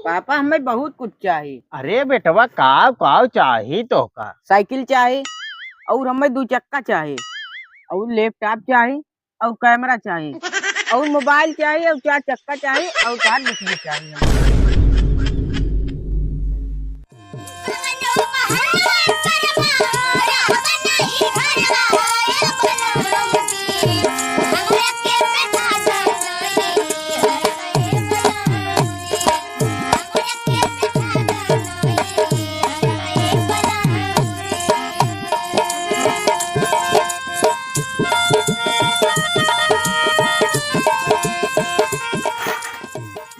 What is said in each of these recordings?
पापा हमें बहुत कुछ चाहिए। अरे बेटवा काव काव चाहिए तो का साइकिल चाहिए और हमें 2 चक्का चाहिए और लैपटॉप चाहिए और कैमरा चाहिए और मोबाइल चाहिए और 4 चक्का चाहिए और कार बिजली चाहिए हमें।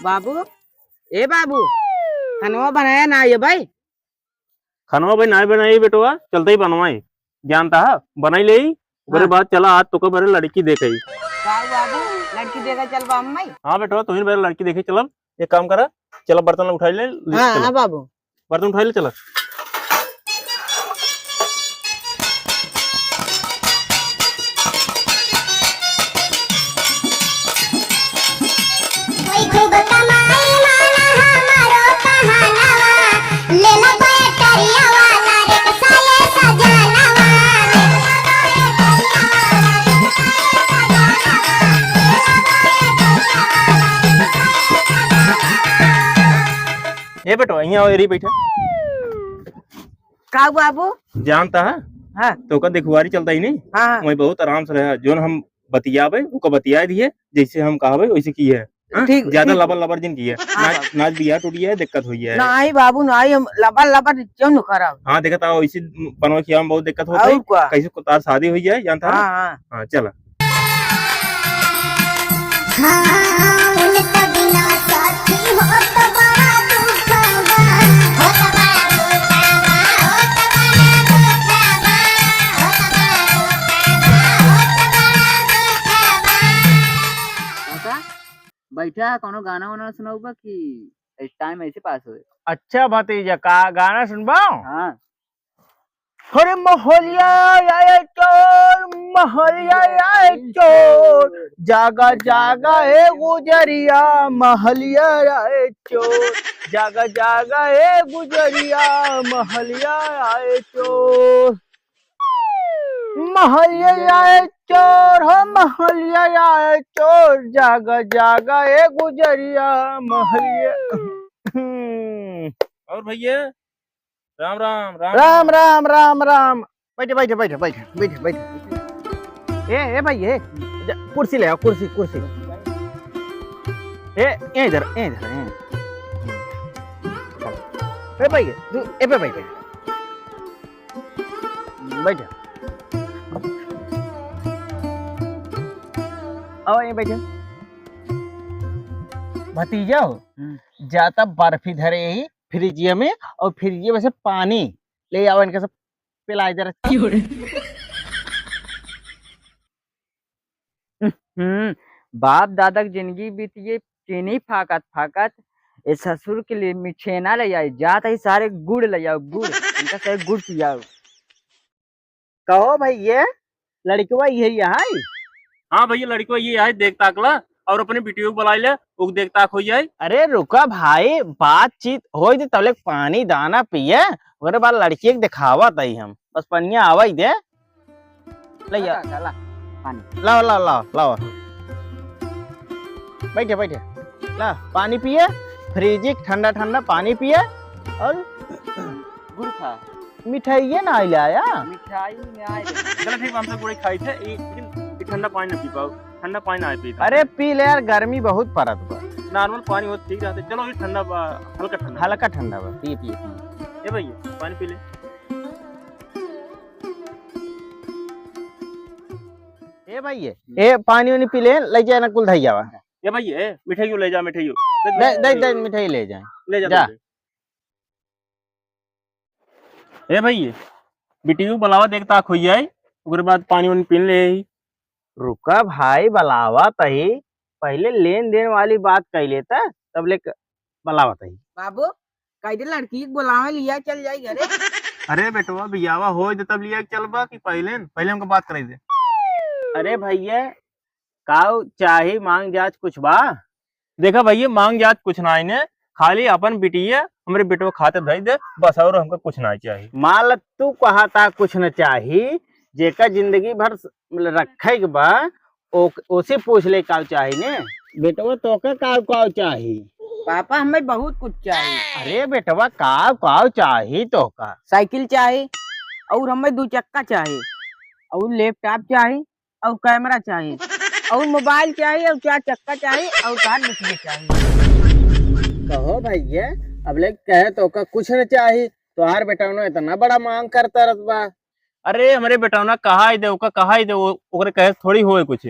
बाबू ए बाबू खानवा बनाया ना ये भाई? खानवा भाई ना बनाई बेटवा, चलते ही बनवाई जानता है बनाई ले बड़े बात चला आज तो बड़े लड़की देखे। का बाबू लड़की देखा चल बा अम्मा? हाँ बेटवा तुम्हें बड़े लड़की देखे चलब एक काम करा चलो बर्तन उठाई ले। हाँ बाबू बर्तन उठाई ले चला। ये बेटवा यहाँ रही बैठा का बाबू जानता है हाँ तो का दिखवारी चलता ही नहीं। हाँ वही बहुत आराम से रहा जो हम बतियाबे वो बतिया दिए जैसे हम कहा वैसे की है। ठीक ज्यादा ठीक। लबर लबर जिन की है नाच बिया टूटी है दिक्कत हुई है। नहीं बाबू नहीं हम लबर लबर क्यों न करा। हाँ देखा था वैसे बनवा खिया में बहुत दिक्कत होती और है क्या? कैसे तार शादी हुई है जानता है। हाँ हाँ हाँ चला। बैठा कोनो गाना वाना सुनाऊबा कि टाइम ऐसे पास हो। अच्छा भतीजा का गाना सुनबाओ। हाँ अरे मोहलिया आए चोर मोहलिया आए चोर जागा जागा ए गुजरिया महलिया आए चोर जागा जागा ए गुजरिया महलिया आए चोर महलिया आए चोर हो महलिया आए चोर जागा जागा ए गुजरिया महलिया। और भैया राम राम राम राम राम राम राम बैठे बैठे बैठे बैठे बैठे बैठे ए भाई ये कुर्सी ले आओ कुर्सी कुर्सी ए इधर ए भाई तू ए पे बैठे बैठे आओ ये बैठे भतीजा हो जाता बर्फी धरे यही फ्रिजिया में और फ्रिजिया में से पानी ले आओ इनके सब पिला जरा। बाप दादा की जिंदगी बीती चीनी फाकत फाकत ये ससुर के लिए मिठेना ले आई जात है सारे गुड़ ले आओ गुड़ इनका सारे गुड़ पियाओ। कहो भाई ये लड़कवा यही यहाँ। हाँ भैया लड़की ये है देख ताकला और अपने वीडियो बुला ले वो देख ताक हो जाए। अरे रुका भाई बातचीत हो तब पानी दाना पिए ओकरे बाद लड़की के दिखावा तई हम बस पनिया आवा ही दे ले पानी लाओ लाओ लाओ लाओ बैठे बैठे ला पानी पिए फ्रिज ठंडा ठंडा पानी पिए और गुड़ खा मिठाई ना आया मिठाई में आए। चलो ठीक हमसे गुड़ खाई थे लेकिन ठंडा पानी ना पी पाओ ठंडा पानी ना पी। अरे पी ले यार गर्मी बहुत पड़त बा नॉर्मल पानी हो ठीक रहते। चलो ये ठंडा हल्का ठंडा बा पी पी ये भैया पानी पी ले। ए भाई ए पानी वानी पी ले ले जाए ना कुल धैया ये भैया मिठाई ले जा मिठाई दे दे मिठाई ले जाए ले जा। ए भैया बिटियो बुलावा देख ताक हो जाए उसके बाद पानी वानी पी ले। रुका भाई बलावा तही पहले लेन देन वाली बात कह लेता तब ले बलावा तही। बाबू कहीं लड़की बुलावे लिया चल जाए घरे। अरे बेटवा बियावा हो तब लिया चलबा कि पहले हमको बात करे दे। अरे भैया काऊ चाहे मांग जाच कुछ बा। देखा भैया मांग जात कुछ ना इन्हें खाली अपन बिटिया हमारे बेटवा खाते धई दे बस, और हमको कुछ ना चाहिए। मान ल तू कहा था कुछ न चाही, जेका जिंदगी भर रखे के बा उसे पूछ ले का चाही ने। बेटवा तो का चाही? पापा हमें बहुत कुछ चाहिए। अरे बेटवा का चाही तो का? साइकिल चाहिए, और हमें 2 चक्का चाहिए, और लैपटॉप चाहिए, और कैमरा चाहिए, और मोबाइल चाहिए, और 4 चक्का चाहिए, और कार बिजली चाहिए। कहो भैया, अब ले कहे तो का कुछ न चाही, तोहार बेटा ने इतना बड़ा मांग करता रतबा। अरे हमारे बेटवा कहा ही दे, ओका कहा ही दे, ओकरे कहे थोड़ी होए कुछ।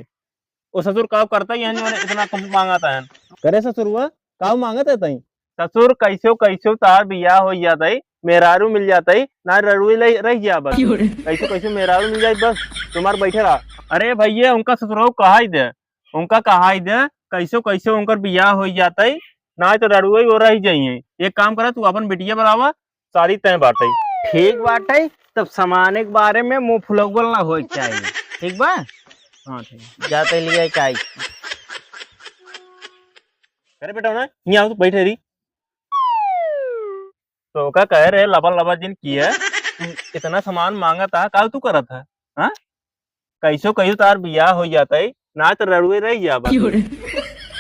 वो ससुर का करता ही है, इतना कम मांगाता है। करे ससुरवा का मांगत है तई? ससुर कैसे तार बियाह हो जाता है, मेहरारू मिल जाता है ना, रड़ुई रह जा बस। कैसे मेहरारू मिल जाए बस, तुम्हार बैठे रहा। अरे भैया उनका ससुर कहा ही दे, उनका कहा ही दे, कैसे उनका बियाह हो जाता है ना, तो रड़ुई वो रह जाइए। एक काम करा, तू अपन बिटिया बनावा, सारी तय बाटे। ठीक बाटे, तब समाने के बारे में मुंह फुलौगल ना हो चाहिए, ठीक बा? हाँ ठीक। जाते लिए क्या? अरे बेटा ना यहाँ आओ, तो बैठे रही। तो का कह रहे लबा जिन किया इतना सामान मांगा था, का तू करा था? हाँ कैसे तार बियाह हो जाता है ना, तो रड़ुए रह जा बस।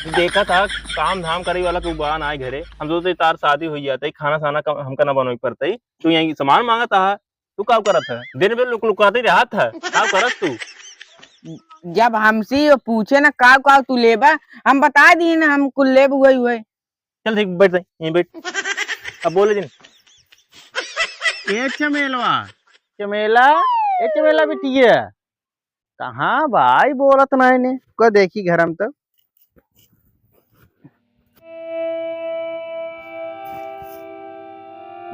देखा था काम धाम करे वाला को बान आए घरे, हम सोचते तार शादी हो जाता है, खाना साना हमका ना बनवाई पड़ता है, तू यहाँ सामान मांगा था। तू का करत था? दिन में लुकाते रहा था, का करत तू? जब हमसे पूछे ना का तू लेबा, हम बता दिए ना हम कुल लेब हुए। चल ठीक, बैठ जाए यहीं बैठ। अब बोले जिन। ये चमेला बिटिया कहाँ भाई बोलत नहीं ने को देखी घर हम तो।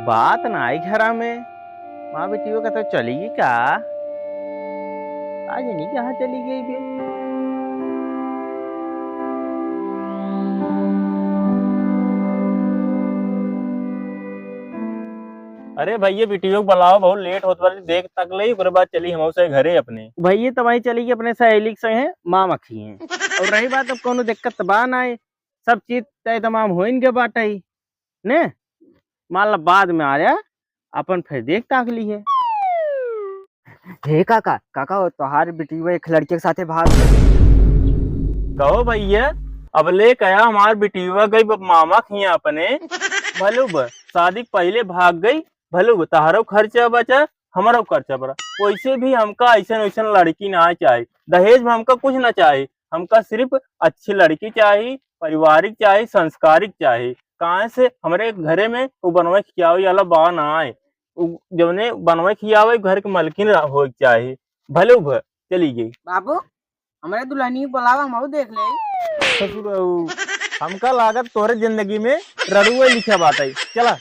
बात ना आई घर में, माँ बेटियों का तो चली गई का? आज नहीं कहाँ चली गई भी? अरे भैया बिटियो को बुलाओ, बहुत लेट होत वाली, देख तक ले ओकरे बाद चली हम से घरे अपने। भैया तबाही चली गई अपने सहेली के संग है, माँ मखी है। और रही बात अब कोनो दिक्कत बा ना है, सब चीज तय तमाम हो इनके बाटा ही ने। मान ला बाद में आ जा अपन फिर देख ताक ली है। हे काका तोहार बेटी एक लड़के के साथे भाग कहो भैया, अब ले कया हमार बिटिया गई मामा खिया अपने, भलो शादी पहले भाग गई, भलो तहारो खर्चा बचा, हमारा खर्चा बड़ा। वैसे भी हमका ऐसा लड़की ना चाहिए, दहेज में हमका कुछ ना चाहिए, हमका सिर्फ अच्छी लड़की चाहिए, पारिवारिक चाहिए, संस्कारिक चाहिए। कहाँ से हमारे घरे में वो बनवे खियावे वाला बा ना आए, जवने बनवे खियावे घर के मलकिन हो चाहिए। भले चली गई। बाबू हमारे दुल्हनी बुलावा, हम देख ले। ससुर हमका लागत तोहरे जिंदगी में रड़ुए लिखा बात है, चला।